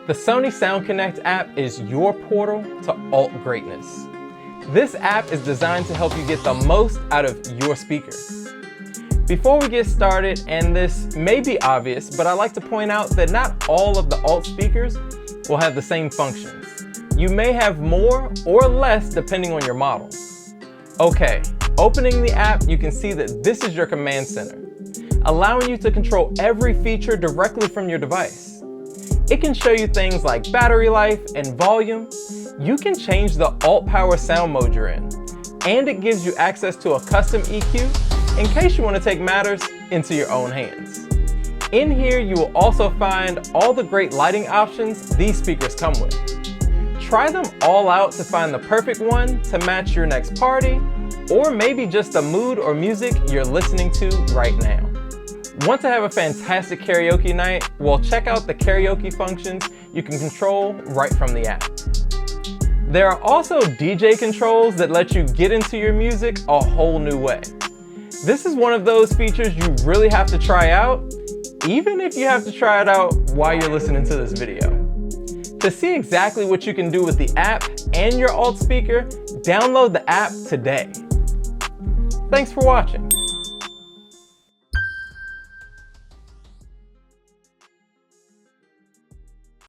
The Sony Sound Connect app is your portal to alt greatness. This app is designed to help you get the most out of your speakers. Before we get started, and this may be obvious, but I like to point out that not all of the alt speakers will have the same functions. You may have more or less depending on your model. Okay, opening the app, you can see that this is your command center, allowing you to control every feature directly from your device. It can show you things like battery life and volume. You can change the alt power sound mode you're in, and it gives you access to a custom EQ in case you want to take matters into your own hands. In here, you will also find all the great lighting options these speakers come with. Try them all out to find the perfect one to match your next party, or maybe just the mood or music you're listening to right now. Want to have a fantastic karaoke night? Well, check out the karaoke functions you can control right from the app. There are also DJ controls that let you get into your music a whole new way. This is one of those features you really have to try out, even if you have to try it out while you're listening to this video. To see exactly what you can do with the app and your alt speaker, download the app today. Thanks for watching.